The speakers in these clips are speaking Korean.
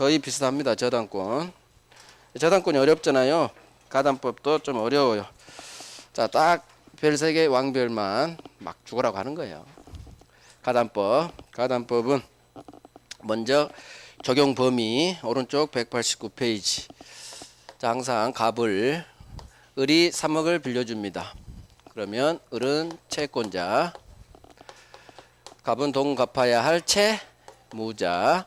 거의 비슷합니다. 저당권. 저당권이 어렵잖아요. 가담법도 좀 어려워요. 자, 딱 별 3개 왕별만 막 죽으라고 하는 거예요. 가담법은 먼저 적용 범위 오른쪽 189페이지. 자, 항상 갑을 을이 3억을 빌려줍니다. 그러면 을은 채권자, 갑은 돈 갚아야 할 채무자.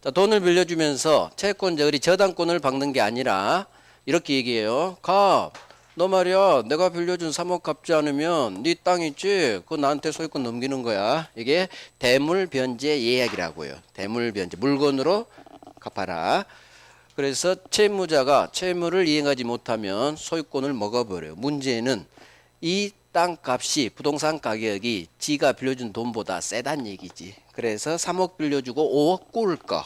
자, 돈을 빌려주면서 채권자 을이 저당권을 받는 게 아니라 이렇게 얘기해요. 갑, 너 말이야, 내가 빌려준 3억 갚지 않으면 네 땅 있지? 그거 나한테 소유권 넘기는 거야. 이게 대물변제 예약이라고요. 대물변제, 물건으로 갚아라. 그래서 채무자가 채무를 이행하지 못하면 소유권을 먹어버려요. 문제는 이 땅값이, 부동산 가격이 지가 빌려준 돈보다 세단 얘기지. 그래서 3억 빌려주고 5억 꿀 거.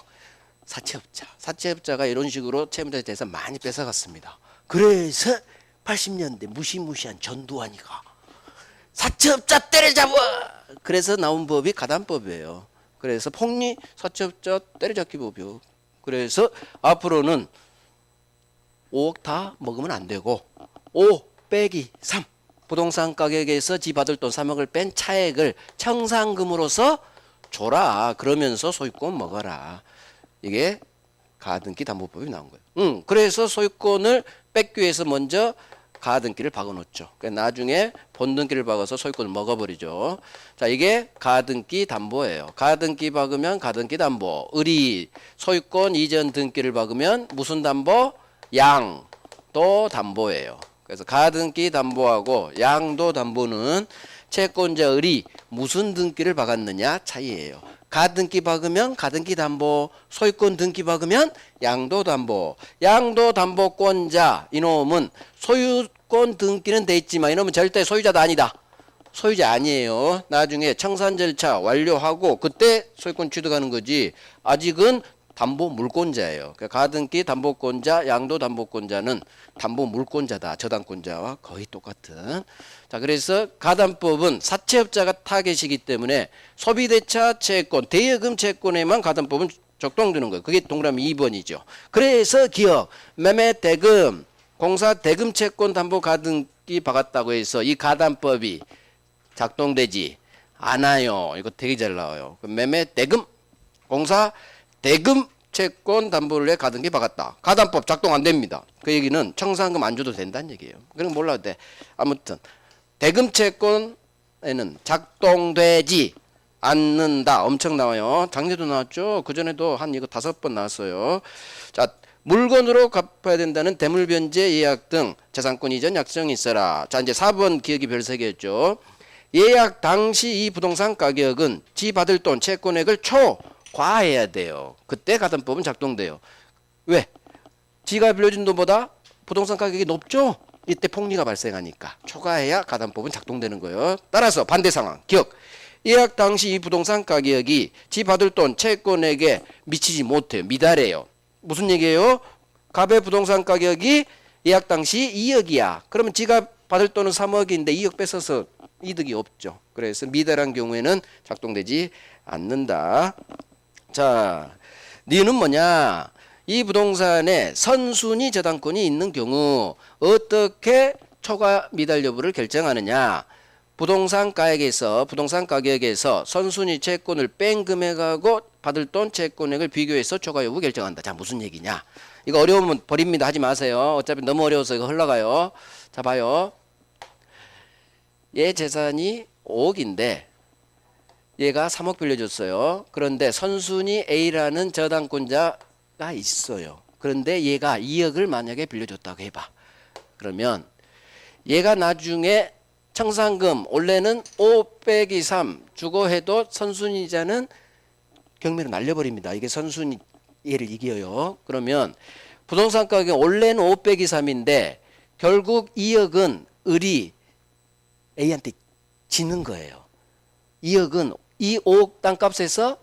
사채업자가 이런 식으로 채무자에 대해서 많이 뺏어갔습니다. 그래서 80년대 무시무시한 전두환이가 사채업자 때려잡아! 그래서 나온 법이 가담법이에요. 그래서 폭리 사채업자 때려잡기 법이요. 그래서 앞으로는 5억 다 먹으면 안 되고 5 빼기 3 부동산 가격에서 지 받을 돈 3억을 뺀 차액을 청산금으로서 줘라. 그러면서 소유권 먹어라. 이게 가등기 담보법이 나온 거예요. 그래서 소유권을 뺏기 위해서 먼저 가등기를 박아놓죠. 그러니까 나중에 본등기를 박아서 소유권을 먹어버리죠. 자, 이게 가등기 담보예요. 가등기 박으면 가등기 담보. 을이 소유권 이전 등기를 박으면 무슨 담보? 양도 담보예요. 그래서 가등기 담보하고 양도 담보는 채권자 을이 무슨 등기를 박았느냐 차이예요. 가등기 박으면 가등기 담보, 소유권 등기 박으면 양도 담보. 양도 담보권자 이놈은 소유권 등기는 돼 있지만 이놈은 절대 소유자도 아니다. 소유자 아니에요. 나중에 청산 절차 완료하고 그때 소유권 취득하는 거지. 아직은 담보 물권자예요. 그러니까 가등기 담보권자, 양도 담보권자는 담보 물권자다. 저당권자와 거의 똑같은. 자, 그래서 가담법은 사채업자가 타겟이기 때문에 소비대차 채권, 대여금 채권에만 가담법은 적동되는 거예요. 그게 동그라미 2번이죠. 그래서 기억, 매매 대금, 공사 대금 채권 담보 가등기 박았다고 해서 이 가담법이 작동되지 않아요. 이거 되게 잘 나와요. 매매 대금, 공사 대금 채권 담보를 해 가등기 박았다. 가담법 작동 안 됩니다. 그 얘기는 청산금 안 줘도 된다는 얘기예요. 그런 거 몰라도 돼. 아무튼 대금 채권에는 작동되지 않는다. 엄청 나와요. 작년에도 나왔죠. 그전에도 한 이거 5번 나왔어요. 자, 물건으로 갚아야 된다는 대물변제 예약 등 재산권 이전 약정이 있어라. 자, 이제 4번 기억이 별 3개였죠. 예약 당시 이 부동산 가격은 지 받을 돈 채권액을 초과해야 돼요. 그때 가담법은 작동돼요. 왜? 지가 빌려준 돈보다 부동산 가격이 높죠? 이때 폭리가 발생하니까 초과해야 가담법은 작동되는 거예요. 따라서 반대 상황 기억. 예약 당시 이 부동산 가격이 지 받을 돈 채권액에 미치지 못해요. 미달해요. 무슨 얘기예요? 갑의 부동산 가격이 예약 당시 2억이야. 그러면 지가 받을 돈은 3억인데 2억 뺏어서 이득이 없죠. 그래서 미달한 경우에는 작동되지 않는다. 자, 니는 뭐냐? 이 부동산에 선순위 저당권이 있는 경우 어떻게 초과 미달 여부를 결정하느냐? 부동산 가격에서 선순위 채권을 뺀 금액하고 받을 돈 채권액을 비교해서 초과 여부 결정한다. 자, 무슨 얘기냐? 이거 어려우면 버립니다. 하지 마세요. 어차피 너무 어려워서 이거 흘러가요. 자, 봐요. 얘 재산이 5억인데 얘가 3억 빌려줬어요. 그런데 선순위 A라는 저당권자가 있어요. 그런데 얘가 2억을 만약에 빌려줬다고 해봐. 그러면 얘가 나중에 청산금 원래는 5 빼기 3 주고 해도 선순위자는 경매로 날려버립니다. 이게 선순위 얘를 이겨요. 그러면 부동산 가격이 원래는 5 빼기 3인데 결국 2억은 을이 A한테 지는 거예요. 2억은 이 5억 땅값에서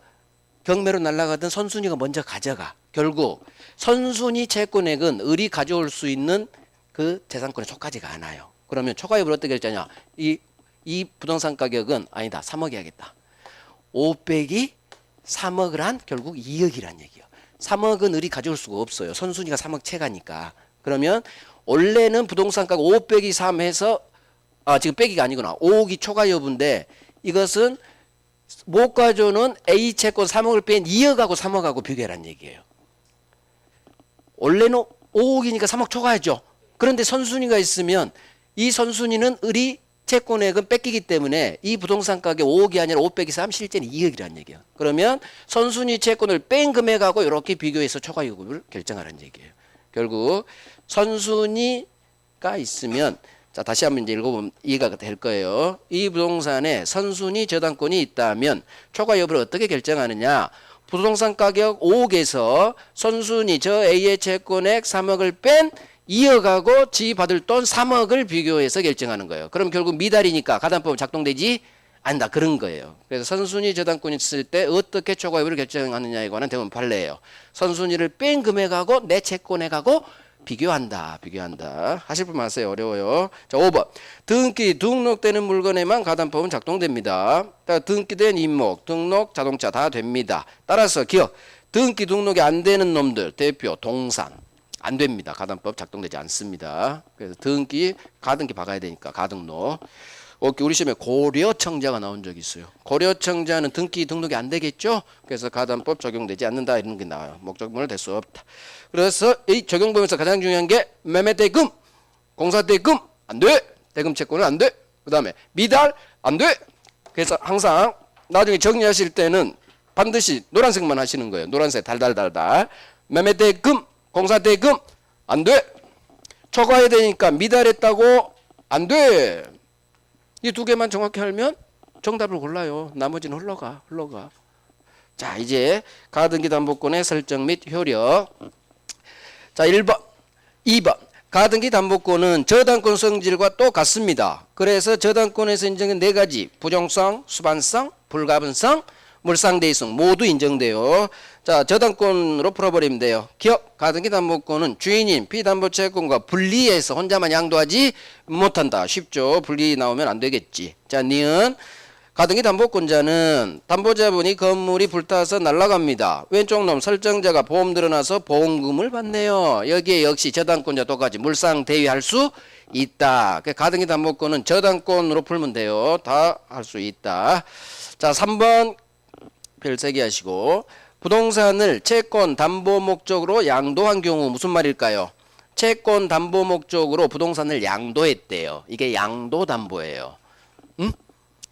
경매로 날아가던 선순위가 먼저 가져가. 결국 선순위 채권액은 을이 가져올 수 있는 그 재산권에 속하지가 않아요. 그러면 초과 여부를 어떻게 결정하냐? 이 부동산 가격은 아니다. 3억 해야겠다. 5 빼기 3억을 한 결국 2억이란 얘기예요. 3억은 을이 가져올 수가 없어요. 선순위가 3억 채가니까. 그러면 원래는 부동산가가 5 빼기 3 해서 지금 빼기가 아니구나. 5억이 초과 여부인데 이것은 못 가져오는 A 채권 3억을 뺀 2억하고 3억하고 비교해란 얘기예요. 원래는 5억이니까 3억 초과하죠. 그런데 선순위가 있으면 이 선순위는 을이 채권액은 뺏기기 때문에 이 부동산 가격 5억이 아니라 5 빼기 3 실제는 2억이라는 얘기예요. 그러면 선순위 채권을 뺀 금액하고 이렇게 비교해서 초과 요금을 결정하라는 얘기예요. 결국 선순위가 있으면 자 다시 한번 이제 읽어보면 이해가 될 거예요. 이 부동산에 선순위 저당권이 있다면 초과 여부를 어떻게 결정하느냐. 부동산 가격 5억에서 선순위 저 A의 채권액 3억을 뺀 2억하고 지 받을 돈 3억을 비교해서 결정하는 거예요. 그럼 결국 미달이니까 가담법은 작동되지 않는다. 그런 거예요. 그래서 선순위 저당권이 있을 때 어떻게 초과 여부를 결정하느냐에 관한 대부분 판례예요. 선순위를 뺀 금액하고 내 채권액하고 비교한다. 하실 분 많으세요. 어려워요. 자, 5번. 등기 등록되는 물건에만 가담법은 작동됩니다. 등기된 임목, 등록, 자동차 다 됩니다. 따라서 기억. 등기 등록이 안 되는 놈들 대표 동산 안 됩니다. 가담법 작동되지 않습니다. 그래서 등기 가등기 박아야 되니까 가등록. 우리 시험에 고려청자가 나온 적이 있어요. 고려청자는 등기 등록이 안 되겠죠. 그래서 가담법 적용되지 않는다 이런 게 나와요. 목적문을 댈 수 없다. 그래서 이 적용법에서 가장 중요한 게 매매대금, 공사대금 안 돼. 대금 채권은 안 돼. 그 다음에 미달 안 돼. 그래서 항상 나중에 정리하실 때는 반드시 노란색만 하시는 거예요. 노란색 달달달달. 매매대금, 공사대금 안 돼. 초과해야 되니까 미달했다고 안 돼. 이 두 개만 정확히 알면 정답을 골라요. 나머지는 흘러가. 자, 이제 가등기 담보권의 설정 및 효력. 자, 1번, 2번. 가등기 담보권은 저당권 성질과 똑같습니다. 그래서 저당권에서 인정한 4가지 부정성, 수반성, 불가분성, 물상대의성 모두 인정돼요. 자, 저당권으로 풀어버리면 돼요. 기억, 가등기 담보권은 주인인 피담보채권과 분리해서 혼자만 양도하지 못한다. 쉽죠. 분리 나오면 안 되겠지. 자, 니은 가등기 담보권자는 담보자분이 건물이 불타서 날아갑니다. 왼쪽 놈 설정자가 보험 들어나서 보험금을 받네요. 여기에 역시 저당권자 똑같이 물상대위할 수 있다. 가등기 담보권은 저당권으로 풀면 돼요. 다 할 수 있다. 자, 3번 별 3개 하시고 부동산을 채권 담보 목적으로 양도한 경우 무슨 말일까요? 채권 담보 목적으로 부동산을 양도했대요. 이게 양도 담보예요. 응?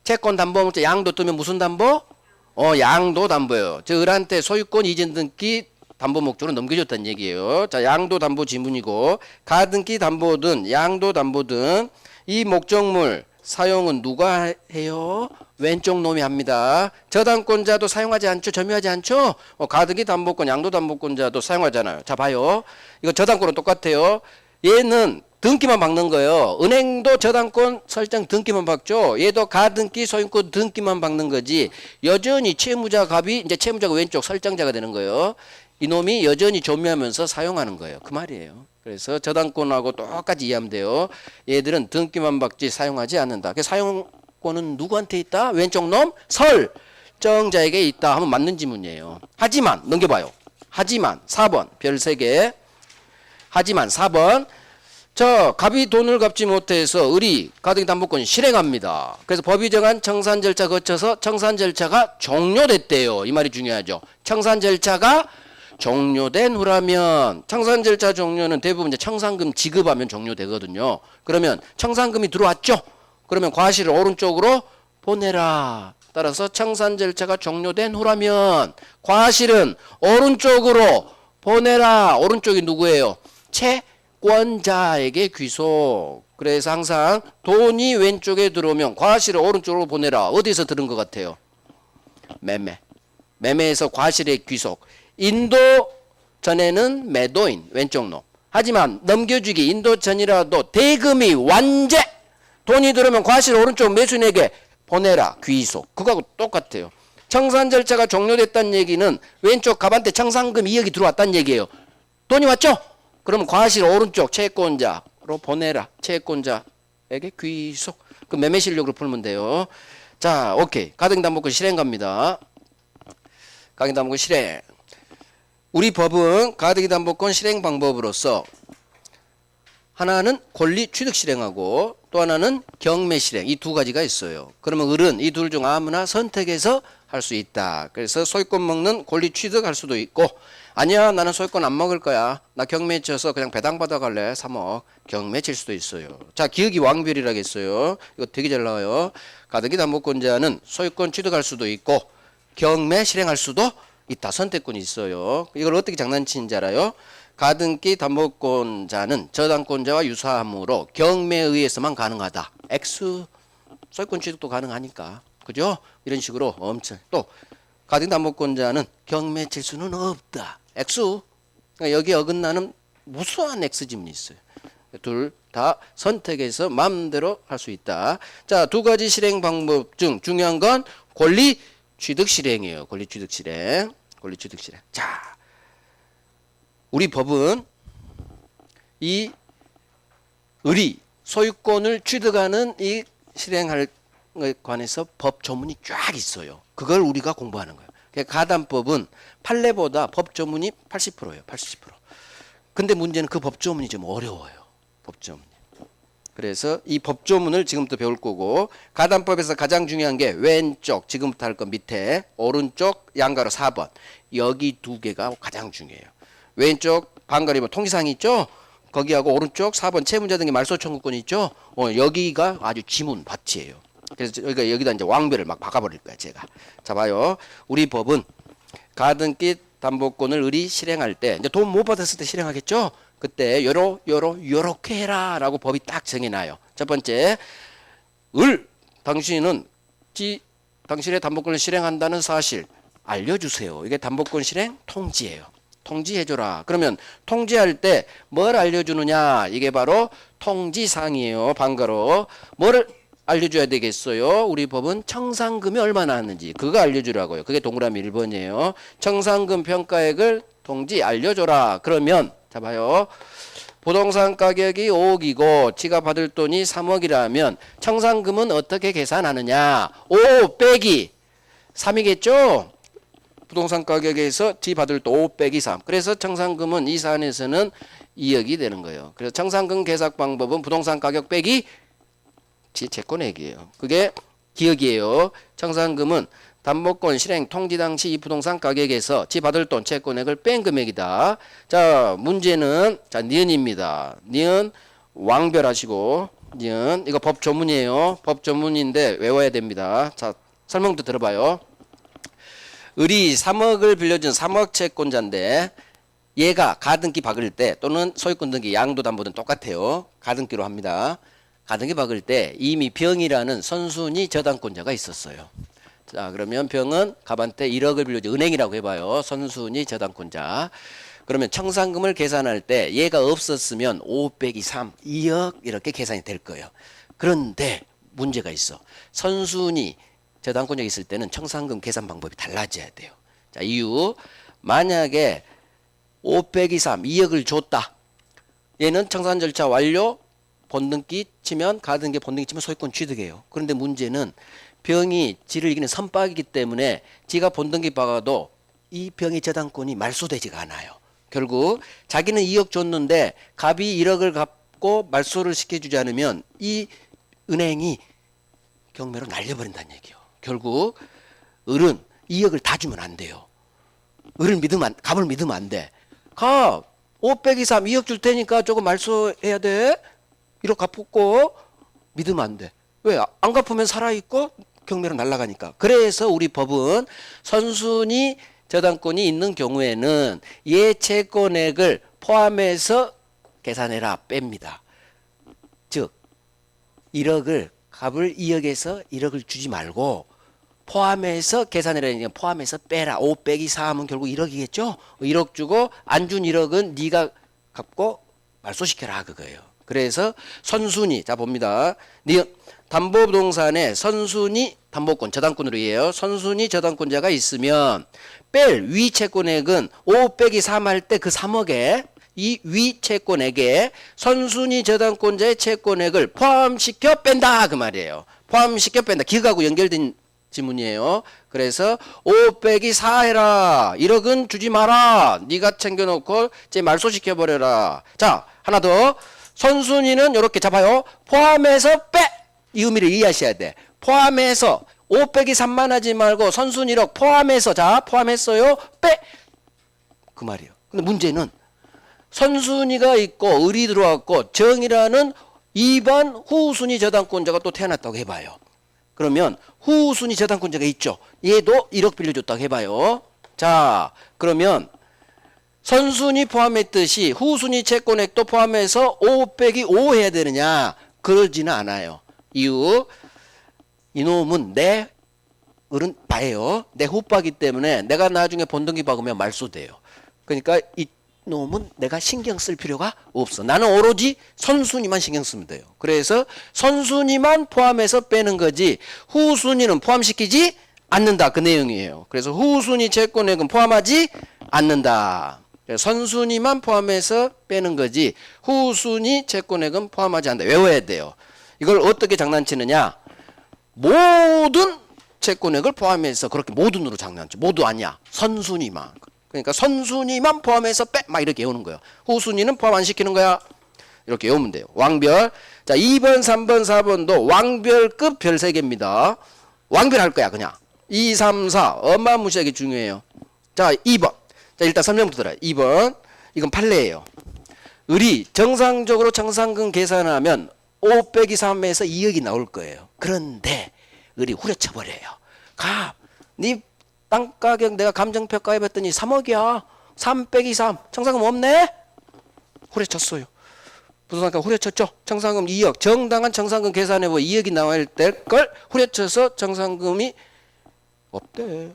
채권 담보 목적 양도 뜨면 무슨 담보? 양도 담보예요. 저 을한테 소유권 이전 등기 담보 목적으로 넘겨줬다는 얘기예요. 자, 양도 담보 지문이고 가등기 담보든 양도 담보든 이 목적물 사용은 누가 해요? 왼쪽 놈이 합니다. 저당권자도 사용하지 않죠? 점유하지 않죠? 가등기 담보권, 양도 담보권자도 사용하잖아요. 자, 봐요. 이거 저당권은 똑같아요. 얘는 등기만 박는 거예요. 은행도 저당권 설정 등기만 박죠. 얘도 가등기 소유권 등기만 박는 거지. 여전히 채무자 갑이 이제 채무자가 왼쪽 설정자가 되는 거예요. 이놈이 여전히 점유하면서 사용하는 거예요. 그 말이에요. 그래서 저당권하고 똑같이 이해하면 돼요. 얘들은 등기만 박지 사용하지 않는다. 그 사용권은 누구한테 있다? 왼쪽 놈 설정자에게 있다 하면 맞는 지문이에요. 하지만 넘겨봐요. 하지만 4번 별 3개. 하지만 4번 저 갑이 돈을 갚지 못해서 을이 가등기 담보권 실행합니다. 그래서 법이 정한 청산 절차 거쳐서 청산 절차가 종료됐대요. 이 말이 중요하죠. 청산 절차가 종료된 후라면 청산 절차 종료는 대부분 이제 청산금 지급하면 종료되거든요. 그러면 청산금이 들어왔죠. 그러면 과실을 오른쪽으로 보내라. 따라서 청산 절차가 종료된 후라면 과실은 오른쪽으로 보내라. 오른쪽이 누구예요? 채권자에게 귀속. 그래서 항상 돈이 왼쪽에 들어오면 과실을 오른쪽으로 보내라. 어디서 들은 것 같아요? 매매에서 과실의 귀속. 인도 전에는 매도인 왼쪽 놈. 하지만 넘겨주기 인도 전이라도 대금이 완제 돈이 들어오면 과실 오른쪽 매수인에게 보내라. 귀속. 그거하고 똑같아요. 청산 절차가 종료됐다는 얘기는 왼쪽 갑한테 청산금 2억이 들어왔다는 얘기예요. 돈이 왔죠? 그럼 과실 오른쪽 채권자로 보내라. 채권자에게 귀속. 그 매매 실력으로 풀면 돼요. 자, 오케이. 가등기 담보권 실행 갑니다. 가등기 담보권 실행. 우리 법은 가등기 담보권 실행 방법으로서 하나는 권리 취득 실행하고 또 하나는 경매 실행, 이 두 가지가 있어요. 그러면 을은 이 둘 중 아무나 선택해서 할 수 있다. 그래서 소유권 먹는 권리 취득할 수도 있고, 아니야 나는 소유권 안 먹을 거야, 나 경매 쳐서 그냥 배당 받아갈래 3억, 경매 칠 수도 있어요. 자, 기억이 왕별이라고 했어요. 이거 되게 잘 나와요. 가등기 담보권자는 소유권 취득할 수도 있고 경매 실행할 수도 있다. 선택권이 있어요. 이걸 어떻게 장난치는지 알아요? 가등기 담보권자는 저당권자와 유사하므로 경매에 의해서만 가능하다. X 소유권 취득도 가능하니까, 그죠? 이런 식으로 엄청. 또 가등기 담보권자는 경매 칠 수는 없다. X. 그러니까 여기 어긋나는 무수한 X 지문이 있어요. 둘 다 선택해서 마음대로 할 수 있다. 자, 두 가지 실행 방법 중 중요한 건 권리 취득 실행이에요. 권리 취득 실행. 권리 취득 실행. 자, 우리 법은 이 을이 소유권을 취득하는 이 실행할 것에 관해서 법 조문이 쫙 있어요. 그걸 우리가 공부하는 거예요. 그러니까 가담법은 판례보다 법 조문이 80%예요. 80%. 근데 문제는 그 법 조문이 좀 어려워요. 법 조문이. 그래서 이 법 조문을 지금부터 배울 거고, 가담법에서 가장 중요한 게 왼쪽, 지금부터 할 거 밑에 오른쪽 양가로 4번. 여기 두 개가 가장 중요해요. 왼쪽 반가리 뭐 통지사항이 있죠? 거기하고 오른쪽 4번 채무자 등의 말소 청구권이 있죠? 여기가 아주 지문 밭이에요. 그래서 여기다 이제 왕별을 막 박아버릴 거야, 제가. 자, 봐요. 우리 법은 가등기 담보권을 을이 실행할 때, 이제 돈 못 받았을 때 실행하겠죠? 그때 요렇게 해라라고 법이 딱 정해놔요. 첫 번째, 당신은 당신의 담보권을 실행한다는 사실 알려주세요. 이게 담보권 실행 통지예요. 통지해줘라. 그러면 통지할 때 뭘 알려주느냐? 이게 바로 통지사항이에요. 반가로. 뭘 알려줘야 되겠어요? 우리 법은 청산금이 얼마나 하는지 그거 알려주라고요. 그게 동그라미 1번이에요. 청산금 평가액을 통지 알려줘라. 그러면 자 봐요. 부동산 가격이 5억이고 지가 받을 돈이 3억이라면 청산금은 어떻게 계산하느냐? 5 빼기 3이겠죠? 부동산 가격에서 지 받을 돈 5 빼기 3. 그래서 청산금은 이 사안에서는 2억이 되는 거예요. 그래서 청산금 계산 방법은 부동산 가격 빼기 지 채권액이에요. 그게 기억이에요. 청산금은 담보권 실행 통지 당시 이 부동산 가격에서 지 받을 돈 채권액을 뺀 금액이다. 자, 문제는 자 니은입니다. 니은 왕별하시고 니은 이거 법 조문이에요. 법 조문인데 외워야 됩니다. 자, 설명도 들어봐요. 을이 3억을 빌려준 3억 채권자인데 얘가 가등기 박을 때 또는 소유권 등기 양도담보든 똑같아요. 가등기로 합니다. 가등기 박을 때 이미 병이라는 선순위 저당권자가 있었어요. 자, 그러면 병은 갑한테 1억을 빌려줘. 은행이라고 해봐요. 선순위 저당권자. 그러면 청산금을 계산할 때 얘가 없었으면 5 빼기 3, 2억 이렇게 계산이 될 거예요. 그런데 문제가 있어. 선순위 저당권자가 있을 때는 청산금 계산 방법이 달라져야 돼요. 자, 이유. 만약에 5 빼기 3, 2억을 줬다. 얘는 청산 절차 완료. 본등기 치면 가등기 본등기 치면 소유권 취득해요. 그런데 문제는 병이 지를 이기는 선박이기 때문에 지가 본등기 박아도 이 병의 저당권이 말소되지가 않아요. 결국 자기는 2억 줬는데 갑이 1억을 갚고 말소를 시켜주지 않으면 이 은행이 경매로 날려버린다는 얘기예요. 결국 을은 2억을 다 주면 안 돼요. 갑을 믿으면 안 돼. 갑 5 빼기 3 2억 줄 테니까 조금 말소해야 돼. 1억 갚고 믿으면 안 돼. 왜? 안 갚으면 살아있고 경매로 날아가니까. 그래서 우리 법은 선순위 저당권이 있는 경우에는 얘 채권액을 포함해서 계산해라 뺍니다. 즉 1억을 갑을 2억에서 1억을 주지 말고 포함해서 계산해라. 포함해서 빼라. 5 빼기 4하면 결국 1억이겠죠. 1억 주고 안 준 1억은 네가 갚고 말소시켜라 그거예요. 그래서 선순위 자 봅니다. 담보부동산에 선순위 담보권 저당권으로 이해해요. 선순위 저당권자가 있으면 뺄 위 채권액은 5 빼기 3 할 때 그 3억에 이 위 채권액에 선순위 저당권자의 채권액을 포함시켜 뺀다 그 말이에요. 포함시켜 뺀다. 기억하고 연결된 지문이에요. 그래서 5 빼기 4 해라. 1억은 주지 마라. 네가 챙겨놓고 이제 말소시켜버려라. 자, 하나 더. 선순위는 이렇게 잡아요. 포함해서 빼. 이 의미를 이해하셔야 돼. 포함해서 5 빼기 3만 하지 말고 선순위 1억 포함해서, 자, 포함했어요. 빼. 그 말이에요. 근데 문제는 선순위가 있고 을이 들어왔고 정이라는 2번 후순위 저당권자가 또 태어났다고 해봐요. 그러면 후순위 저당권자가 있죠. 얘도 1억 빌려줬다고 해봐요. 자, 그러면 선순위 포함했듯이 후순위 채권액도 포함해서 5 빼기 5 해야 되느냐? 그러지는 않아요. 이유, 이놈은 내 을은 바예요. 내 후빠기 때문에 내가 나중에 본등기 박으면 말소돼요. 그러니까 이놈은 내가 신경 쓸 필요가 없어. 나는 오로지 선순위만 신경 쓰면 돼요. 그래서 선순위만 포함해서 빼는 거지 후순위는 포함시키지 않는다. 그 내용이에요. 그래서 후순위 채권액은 포함하지 않는다. 선순위만 포함해서 빼는 거지 후순위 채권액은 포함하지 않는다. 외워야 돼요. 이걸 어떻게 장난치느냐? 모든 채권액을 포함해서 그렇게 모든으로 장난쳐. 모두 아니야. 선순위만. 그러니까 선순위만 포함해서 빼. 막 이렇게 외우는 거예요. 후순위는 포함 안 시키는 거야. 이렇게 외우면 돼요. 왕별. 자, 2번, 3번, 4번도 왕별급 별 3개입니다. 왕별 할 거야, 그냥. 2, 3, 4. 어마무시하게 중요해요. 자, 2번. 자, 일단 설명부터 들어요. 2번. 이건 판례예요. 을이 정상적으로 정상금 계산하면 5 빼기 3에서 2억이 나올 거예요. 그런데 을이 후려쳐버려요. 네 땅가격 내가 감정평가 해봤더니 3억이야. 3 빼기 3. 정상금 없네? 후려쳤어요. 부동산가 후려쳤죠. 정상금 2억. 정당한 정상금 계산해보고 2억이 나와야 될 걸 후려쳐서 정상금이 없대.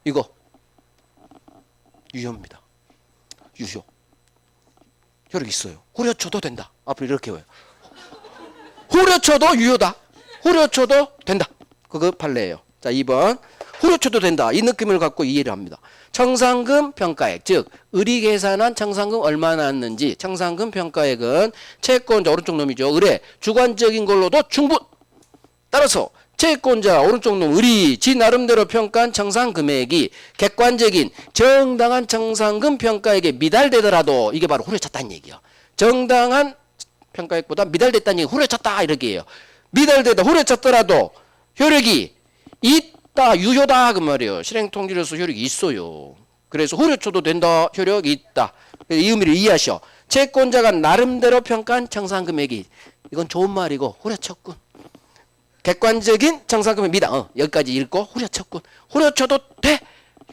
이거 유효입니다. 유효. 효력 있어요. 후려쳐도 된다. 앞으로 이렇게 해요. 후려쳐도 유효다. 후려쳐도 된다. 그거 판례예요. 자, 2번. 후려쳐도 된다. 이 느낌을 갖고 이해를 합니다. 청산금 평가액, 즉 을이 계산한 청산금 얼마 나왔는지. 청산금 평가액은 채권자 오른쪽 놈이죠. 을의 주관적인 걸로도 충분. 따라서 채권자 오른쪽 놈 을이 지 나름대로 평가한 청산금액이 객관적인 정당한 청산금 평가액에 미달되더라도 이게 바로 후려쳤다는 얘기예요. 정당한 평가액보다 미달됐다는 얘기, 후려쳤다 이렇게 해요. 미달되다 후려쳤더라도 효력이 있다, 유효다 그 말이에요. 실행통지로서 효력이 있어요. 그래서 후려쳐도 된다, 효력이 있다. 이 의미를 이해하셔. 채권자가 나름대로 평가한 청산금액이, 이건 좋은 말이고 후려쳤군. 객관적인 청산금액 미달, 여기까지 읽고 후려쳤군. 후려쳐도 돼.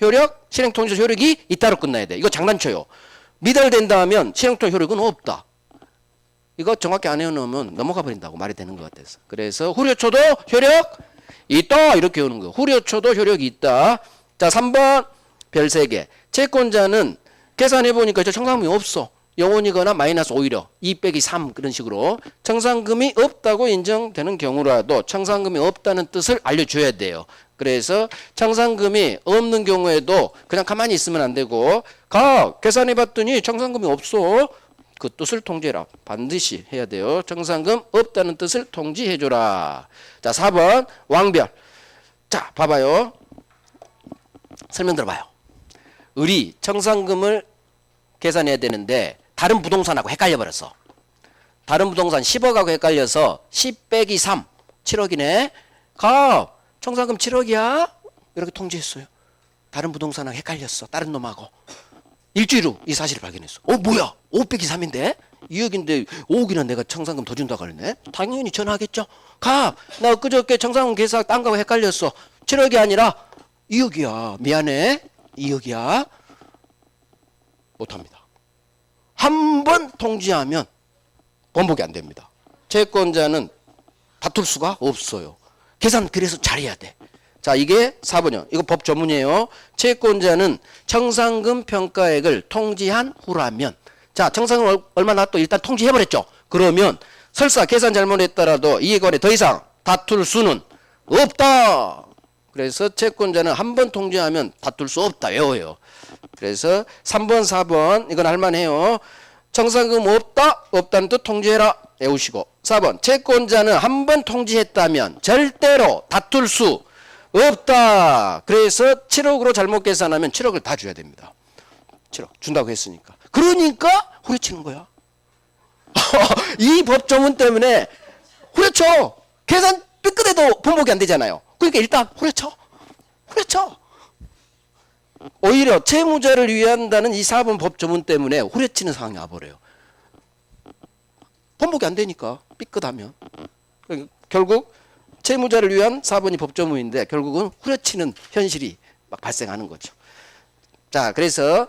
효력, 실행통지서 효력이 있다로 끝나야 돼. 이거 장난쳐요. 미달된다 하면 실행통지 효력은 없다. 이거 정확히 안 해놓으면 넘어가 버린다고 말이 되는 것 같아서. 그래서 후려쳐도 효력 있다 이렇게 오는 거예요. 후려쳐도 효력이 있다. 자, 3번 별 3개. 채권자는 계산해보니까 청산금이 없어. 0원이거나 마이너스 오히려 2 빼기 3 그런 식으로 청산금이 없다고 인정되는 경우라도 청산금이 없다는 뜻을 알려줘야 돼요. 그래서 청산금이 없는 경우에도 그냥 가만히 있으면 안 되고 계산해봤더니 청산금이 없어. 그 뜻을 통지해라. 반드시 해야 돼요. 청산금 없다는 뜻을 통지해줘라. 자, 4번 왕별. 자, 봐봐요. 설명 들어봐요. 을이 청산금을 계산해야 되는데 다른 부동산하고 헷갈려버렸어. 다른 부동산 10억하고 헷갈려서 10 빼기 3 7억이네. 청산금 7억이야? 이렇게 통지했어요. 다른 부동산하고 헷갈렸어. 다른 놈하고. 일주일 후 이 사실을 발견했어. 뭐야? 5 빼기 3인데? 2억인데 5억이나 내가 청산금 더 준다고 그러네? 당연히 전화하겠죠. 나 그저께 청산금 계산 딴 거하고 헷갈렸어. 7억이 아니라 2억이야. 미안해. 2억이야. 못합니다. 한 번 통지하면 번복이 안 됩니다. 채권자는 다툴 수가 없어요. 계산 그래서 잘해야 돼. 자, 이게 4번이요. 이거 법 전문이에요. 채권자는 청산금 평가액을 통지한 후라면, 자, 청산금 얼마 나왔다 일단 통지해버렸죠. 그러면 설사 계산 잘못했더라도 이해관에 더 이상 다툴 수는 없다. 그래서 채권자는 한 번 통지하면 다툴 수 없다. 외워요. 그래서 3번, 4번 이건 할만해요. 청산금 없다, 없다는 뜻 통지해라. 외우시고 4번 채권자는 한 번 통지했다면 절대로 다툴 수 없다. 그래서 7억으로 잘못 계산하면 7억을 다 줘야 됩니다. 7억 준다고 했으니까. 그러니까 후려치는 거야. 이 법조문 때문에 후려쳐. 계산 삐끗해도 번복이 안 되잖아요. 그러니까 일단 후려쳐. 오히려 채무자를 위한다는 이 4번 법조문 때문에 후려치는 상황이 와버려요. 번복이 안 되니까 삐끗하면. 결국 채무자를 위한 4번이 법조문인데 결국은 후려치는 현실이 막 발생하는 거죠. 자, 그래서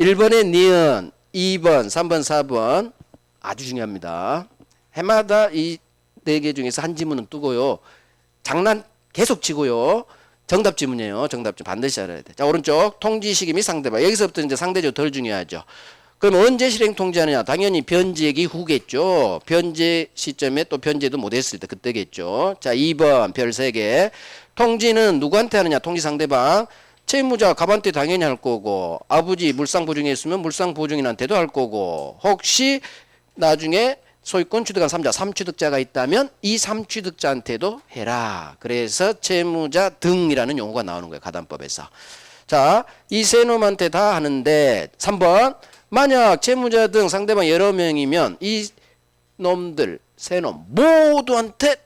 1번의 니은, 2번, 3번, 4번 아주 중요합니다. 해마다 이 4개 중에서 한 지문은 뜨고요. 장난 계속 치고요. 정답 지문이에요. 정답 지문 반드시 알아야 돼. 자, 오른쪽 통지 시기 및 상대방. 여기서부터 이제 상대적으로 덜 중요하죠. 그럼 언제 실행 통지하느냐? 당연히 변제기 후겠죠. 변제 시점에 또 변제도 못했을 때 그때겠죠. 자, 2번 별 3개. 통지는 누구한테 하느냐? 통지 상대방. 채무자 갑한테 당연히 할 거고, 아버지 물상보증에 있으면 물상보증인한테도 할 거고, 혹시 나중에 소유권 취득한 3자, 3취득자가 있다면 이 3취득자한테도 해라. 그래서 채무자 등이라는 용어가 나오는 거예요. 가담법에서. 자, 이 세 놈한테 다 하는데 3번 만약 채무자 등 상대방 여러 명이면 이 놈들 세 놈 모두한테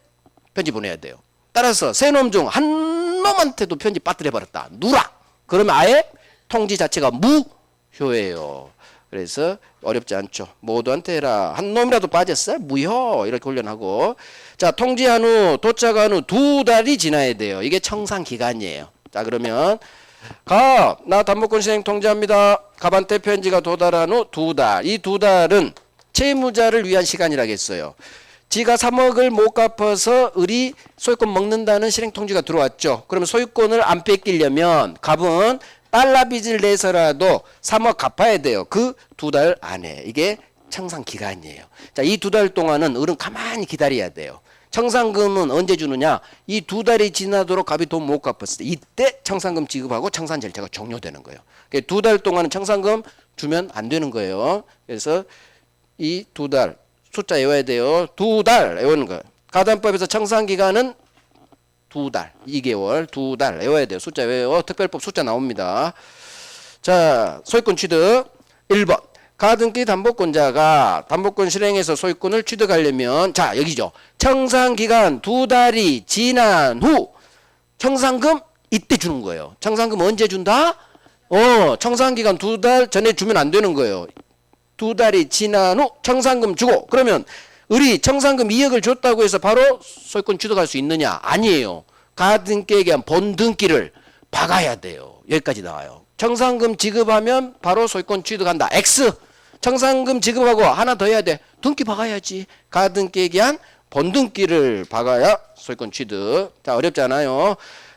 편지 보내야 돼요. 따라서 세 놈 중 한 놈한테도 편지 빠뜨려 버렸다. 누락. 그러면 아예 통지 자체가 무효예요. 그래서 어렵지 않죠. 모두한테 해라. 한 놈이라도 빠졌어? 무효. 이렇게 훈련하고. 자, 통지한 후 도착한 후 2달이 지나야 돼요. 이게 청산 기간이에요. 자, 그러면 나 담보권 실행 통지합니다. 갑한테 편지가 도달한 후 2달. 이 2달은 채무자를 위한 시간이라겠어요. 지가 3억을 못 갚아서 을이 소유권 먹는다는 실행 통지가 들어왔죠. 그러면 소유권을 안 뺏기려면 갑은 달러 빚을 내서라도 3억 갚아야 돼요. 그 2달 안에. 이게 청산 기간이에요. 자, 이 2달 동안은 을은 가만히 기다려야 돼요. 청산금은 언제 주느냐? 이 2달이 지나도록 갑이 돈 못 갚았을 때 이때 청산금 지급하고 청산 절차가 종료되는 거예요. 2달 동안은 청산금 주면 안 되는 거예요. 그래서 이 2달 숫자 외워야 돼요. 2달 외우는 거예요. 가담법에서 청산 기간은 2달, 2개월, 2달 외워야 돼요. 숫자 외워. 특별법 숫자 나옵니다. 자, 소유권 취득 1번. 가등기 담보권자가 담보권 실행해서 소유권을 취득하려면 자, 여기죠. 청산기간 2달이 지난 후 청산금 이때 주는 거예요. 청산금 언제 준다? 청산기간 2달 전에 주면 안 되는 거예요. 2달이 지난 후 청산금 주고 그러면 을이 청산금 2억을 줬다고 해서 바로 소유권 취득할 수 있느냐? 아니에요. 가등기에 대한 본등기를 박아야 돼요. 여기까지 나와요. 청산금 지급하면 바로 소유권 취득한다. X. 청산금 지급하고 하나 더 해야 돼. 등기 박아야지. 가등기에 대한 본등기를 박아야 소유권 취득. 자, 어렵지 않아요.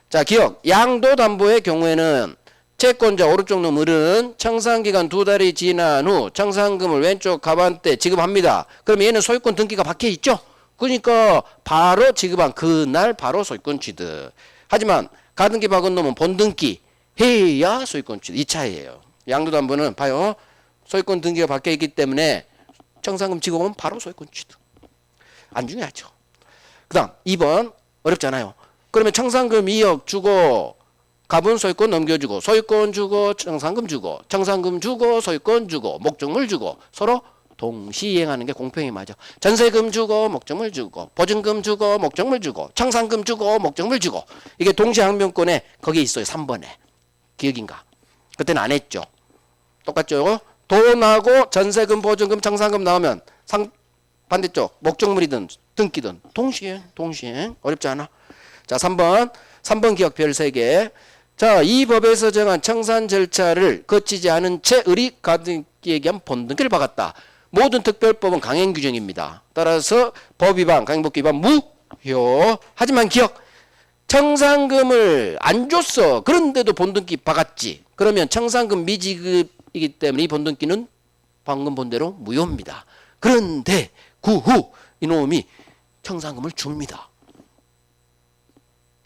자, 기억. 양도담보의 경우에는 채권자 오른쪽 놈 을은 청산기간 2달이 지난 후 청산금을 왼쪽 갑한테 지급합니다. 그럼 얘는 소유권 등기가 박혀 있죠? 그러니까 바로 지급한 그날 바로 소유권 취득. 하지만 가등기 박은 놈은 본등기 해야 소유권 취득. 2차예요. 양도담보는 봐요. 소유권 등기가 박혀 있기 때문에 청산금 지급하면 바로 소유권 취득. 안 중요하죠. 그 다음 2번 어렵잖아요. 그러면 청산금 2억 주고 갑은 소유권 넘겨주고 소유권 주고 청산금 주고 청산금 주고 소유권 주고 목적물 주고 서로 동시이행하는 게 공평히 맞아. 전세금 주고 목적물 주고 보증금 주고 목적물 주고 청산금 주고 목적물 주고 이게 동시항변권에 거기 있어요. 3번에. 기억인가? 그때는 안 했죠. 똑같죠? 돈하고 전세금 보증금 청산금 나오면 반대쪽 목적물이든 등기든 동시행 어렵지 않아? 자, 3번 기억 별 3개. 자, 이 법에서 정한 청산 절차를 거치지 않은 채 을이 가등기에 대한 본등기를 박았다. 모든 특별법은 강행 규정입니다. 따라서 법 위반, 강행법 위반 무효. 하지만 기억. 청산금을 안 줬어. 그런데도 본등기 박았지. 그러면 청산금 미지급이기 때문에 이 본등기는 방금 본 대로 무효입니다. 그런데 그 후 이놈이 청산금을 줍니다.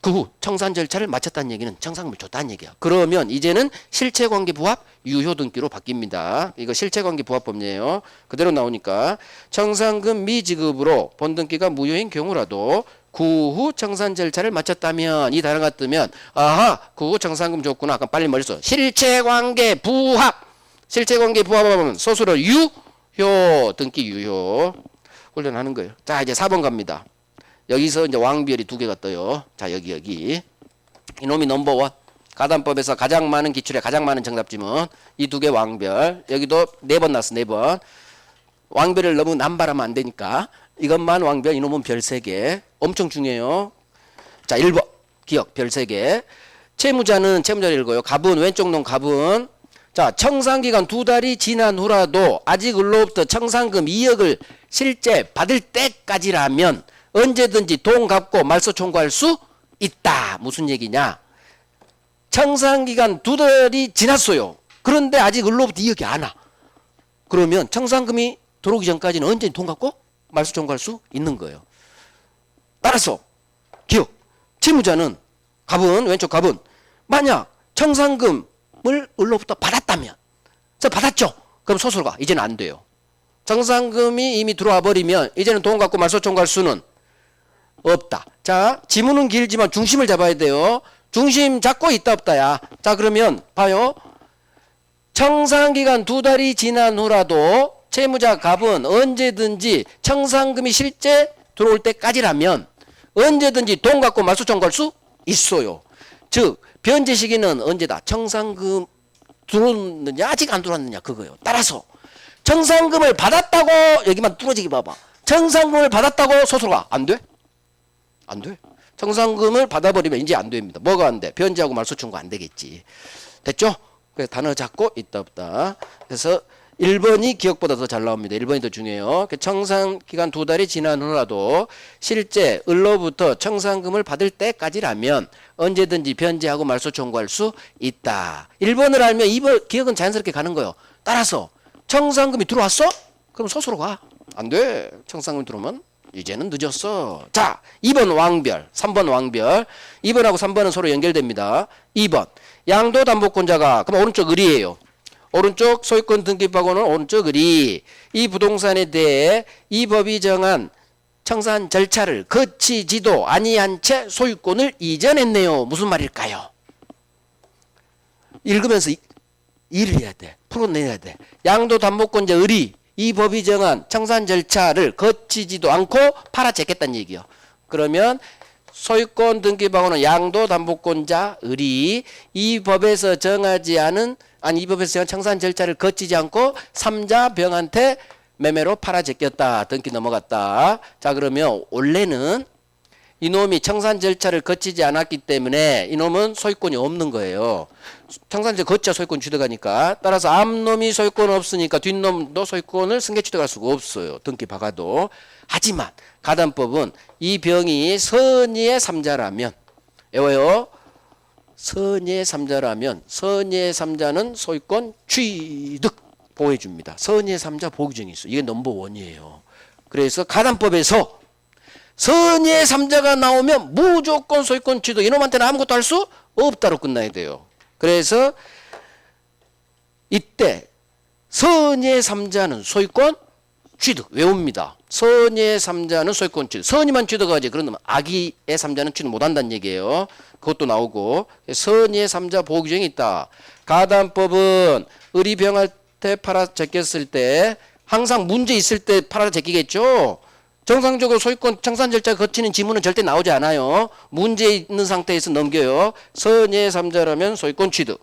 그 후 청산 절차를 마쳤다는 얘기는 청산금을 줬다는 얘기야. 그러면 이제는 실체관계 부합 유효 등기로 바뀝니다. 이거 실체관계 부합법이에요. 그대로 나오니까 청산금 미지급으로 본등기가 무효인 경우라도 그 후 청산 절차를 마쳤다면 이 단어가 뜨면 아하 그 후 청산금 줬구나. 아까 빨리 말했어. 실체관계 부합. 실체관계 부합하면 소수로 유효 등기 유효 훈련하는 거예요. 자 이제 4번 갑니다. 여기서 이제 왕별이 두 개가 떠요. 자 여기 이놈이 넘버원. 가담법에서 가장 많은 기출에 가장 많은 정답 지문. 이 두 개 왕별. 여기도 4번 났어. 4번. 왕별을 너무 남발하면 안 되니까 이것만 왕별, 이놈은 별 3개. 엄청 중요해요. 자 1번 기억 별 3개. 채무자는 채무자를 읽어요. 갑은 왼쪽 놈 갑은 자 청산기간 2달이 지난 후라도 아직 을로부터 청산금 2억을 실제 받을 때까지라면 언제든지 돈 갚고 말소 청구할 수 있다. 무슨 얘기냐? 청산기간 2달이 지났어요. 그런데 아직 을로부터 2억이 안 와. 그러면 청산금이 들어오기 전까지는 언제든지 돈 갚고 말소 청구할 수 있는 거예요. 따라서 기억 채무자는 갑은 왼쪽 갑은 만약 청산금을 을로부터 받았다면 저 받았죠. 그럼 소설가 이제는 안 돼요. 청산금이 이미 들어와 버리면 이제는 돈 갖고 말소 청구할 수는 없다. 자, 지문은 길지만 중심을 잡아야 돼요. 중심 잡고 있다 없다야. 자, 그러면 봐요. 청산기간 2달이 지난 후라도 채무자 갑은 언제든지 청산금이 실제 들어올 때까지라면 언제든지 돈 갖고 말소 청구할 수 있어요. 즉, 변제 시기는 언제다? 청산금 들어왔느냐 아직 안 들어왔느냐 그거예요. 따라서 청산금을 받았다고 여기만 뚫어지게 봐봐. 청산금을 받았다고 소설가 안 돼? 안 돼. 청산금을 받아버리면 이제 안 됩니다. 뭐가 안 돼? 변제하고 말소 청구 안 되겠지. 됐죠? 그래서 단어 잡고 있다 없다. 그래서 1번이 기억보다 더 잘 나옵니다. 1번이 더 중요해요. 청산기간 2달이 지난 후라도 실제 을로부터 청산금을 받을 때까지라면 언제든지 변제하고 말소 청구할 수 있다. 1번을 알면 2번 기억은 자연스럽게 가는 거예요. 따라서 청산금이 들어왔어? 그럼 소수로 가. 안 돼. 청산금이 들어오면 이제는 늦었어. 자, 2번 왕별, 3번 왕별. 2번하고 3번은 서로 연결됩니다. 2번 양도담보권자가 그럼 오른쪽 을이에요. 오른쪽 소유권 등기부하고는 오른쪽 을이 이 부동산에 대해 이 법이 정한 청산 절차를 거치지도 아니한 채 소유권을 이전했네요. 무슨 말일까요? 읽으면서 일을 해야 돼. 풀어내야 돼. 양도담보권자 을이 이 법이 정한 청산 절차를 거치지도 않고 팔아제꼈다는 얘기요. 그러면 소유권 등기부하고는 양도담보권자 을이 이 법에서 정하지 않은 이 법에서 정한 청산 절차를 거치지 않고 3자 병한테 매매로 팔아제꼈다. 등기 넘어갔다. 자 그러면 원래는 이놈이 청산 절차를 거치지 않았기 때문에 이놈은 소유권이 없는 거예요. 청산 절차 거쳐야 소유권 취득하니까. 따라서 앞놈이 소유권 없으니까 뒷놈도 소유권을 승계 취득할 수가 없어요. 등기 박아도. 하지만 가담법은 이 병이 선의의 3자라면 외워요. 선의의 3자라면 선의의 3자는 소유권 취득 보호해줍니다. 선의의 3자 보호규정이 있어요. 이게 넘버원이에요. 그래서 가담법에서 선의의 3자가 나오면 무조건 소유권 취득. 이놈한테는 아무것도 할 수 없다로 끝나야 돼요. 그래서 이때 선의의 3자는 소유권 취득 외웁니다. 선의의 3자는 소유권 취득. 선의만 취득하지. 그러면 악의의 3자는 취득 못한다는 얘기예요. 그것도 나오고 선의의 3자 보호 규정이 있다. 가담법은 을이병한테 팔아제꼈을 때 항상 문제 있을 때 팔아제끼겠죠. 정상적으로 소유권 청산 절차 거치는 지문은 절대 나오지 않아요. 문제 있는 상태에서 넘겨요. 선의의 3자라면 소유권 취득.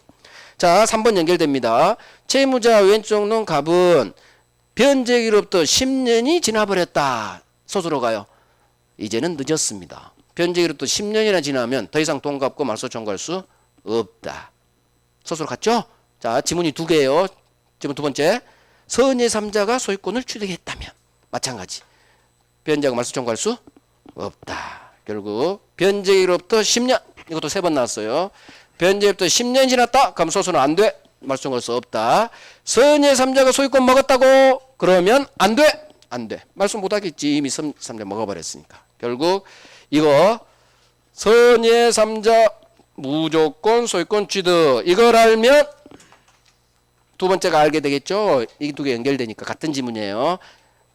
자 3번 연결됩니다. 채무자 왼쪽 놈 갑은 변제기로부터 10년이 지나버렸다. 소수로 가요. 이제는 늦었습니다. 변제기로부터 10년이나 지나면 더 이상 돈 갚고 말소 청구할 수 없다. 소수로 갔죠? 자 지문이 2개예요. 지문 2번째. 선의의 3자가 소유권을 취득했다면 마찬가지. 변제하고 말소 청구할 수 없다. 결국 변제기로부터 10년 이것도 3번 나왔어요. 변제기로부터 10년 지났다. 그럼 소수는 안 돼. 말소 청구할 수 없다. 선의의 3자가 소유권 먹었다고 그러면 안 돼. 안 돼. 말소 못 하겠지. 이미 3자 먹어버렸으니까. 결국 이거 선의 3자 무조건 소유권 취득. 이걸 알면 두 번째가 알게 되겠죠. 이 두 개 연결되니까 같은 지문이에요.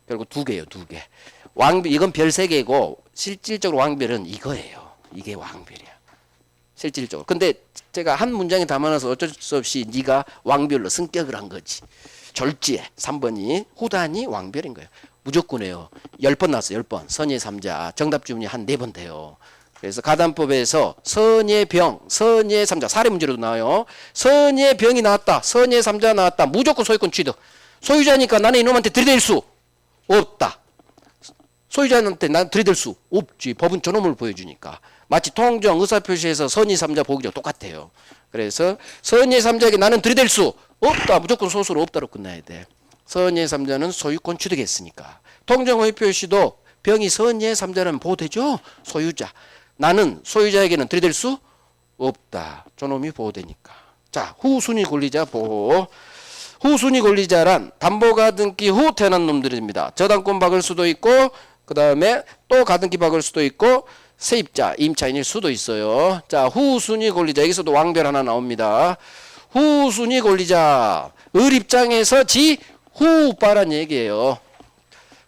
결국 두 개예요, 두 개. 왕별 이건 별 세 개고 실질적으로 왕별은 이거예요. 이게 왕별이야. 실질적으로. 근데 제가 한 문장에 담아놔서 어쩔 수 없이 네가 왕별로 승격을 한 거지. 졸지에 3번이 후단이 왕별인 거예요. 무조건이에요. 10번 나왔어요. 10번. 선의 3자. 정답 주문이 한 4번 돼요. 그래서 가담법에서 선의 병, 선의 3자. 사례 문제로도 나와요. 선의 병이 나왔다. 선의 3자 나왔다. 무조건 소유권 취득. 소유자니까 나는 이놈한테 들이댈 수 없다. 소유자한테 난 들이댈 수 없지. 법은 저놈을 보여주니까. 마치 통정 의사표시에서 선의 3자 보기죠. 똑같아요. 그래서 선의 3자에게 나는 들이댈 수 없다. 무조건 소수로 없다로 끝나야 돼. 선의 3자는 소유권 취득했으니까. 통정 의표시도 병이 선의 3자는 보호되죠. 소유자. 나는 소유자에게는 들이댈 수 없다. 저놈이 보호되니까. 자, 후순위 권리자 보호. 후순위 권리자란 담보가등기 후 태어난 놈들입니다. 저당권 박을 수도 있고 그 다음에 또 가등기 박을 수도 있고 세입자, 임차인일 수도 있어요. 자, 후순위 권리자. 여기서도 왕별 하나 나옵니다. 후순위 권리자. 을 입장에서 지 후빠란 얘기예요.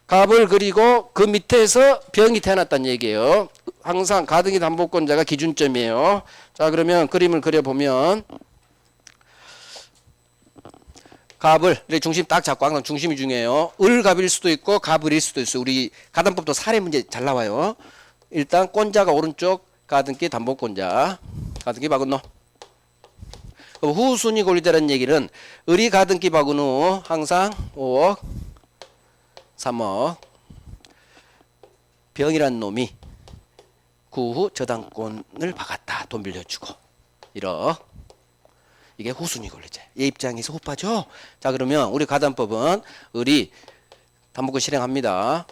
갑을 그리고 그 밑에서 병이 태어났다는 얘기예요. 항상 가등기 담보권자가 기준점이에요. 자, 그러면 그림을 그려보면 갑을 중심 딱 잡고 항상 중심이 중요해요. 을갑일 수도 있고 갑을일 수도 있어요. 우리 가담법도 사례 문제 잘 나와요. 일단 권자가 오른쪽 가등기 담보권자. 가등기 박은 놈. 후순위 권리자라는 얘기는 을이 가등기 박은 후 항상 5억 3억 병이란 놈이 그 후 저당권을 박았다. 돈 빌려주고 1억. 이게 후순위 권리자. 얘 입장에서 후빠죠. 자, 그러면 우리 가담법은 을이 담보권 실행합니다.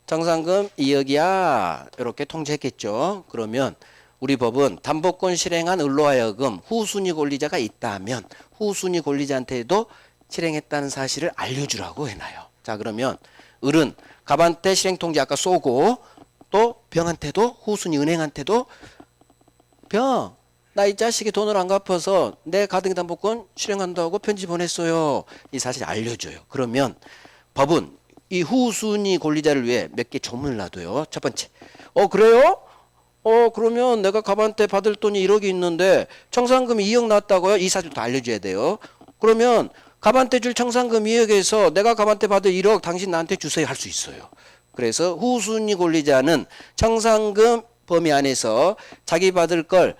정상금 2억이야. 이렇게 통지했겠죠. 그러면 우리 법은 담보권 실행한 을로 하여금 후순위 권리자가 있다면 후순위 권리자한테도 실행했다는 사실을 알려주라고 해놔요. 자, 그러면 을은 갑한테 실행통지 아까 쏘고 또 병한테도 후순위 은행한테도 병, 나 이 자식이 돈을 안 갚아서 내 가등기 담보권 실행한다고 편지 보냈어요. 이 사실 알려줘요. 그러면 법은 이 후순위 권리자를 위해 몇 개 조문을 놔둬요. 첫 번째, 그래요? 그러면 내가 갑한테 받을 돈이 1억이 있는데 청산금이 2억 났다고요? 이 사실도 알려줘야 돼요. 그러면 갑한테 줄 청산금 2억에서 내가 갑한테 받을 1억 당신 나한테 주세요 할 수 있어요. 그래서 후순위 권리자는 청산금 범위 안에서 자기 받을 걸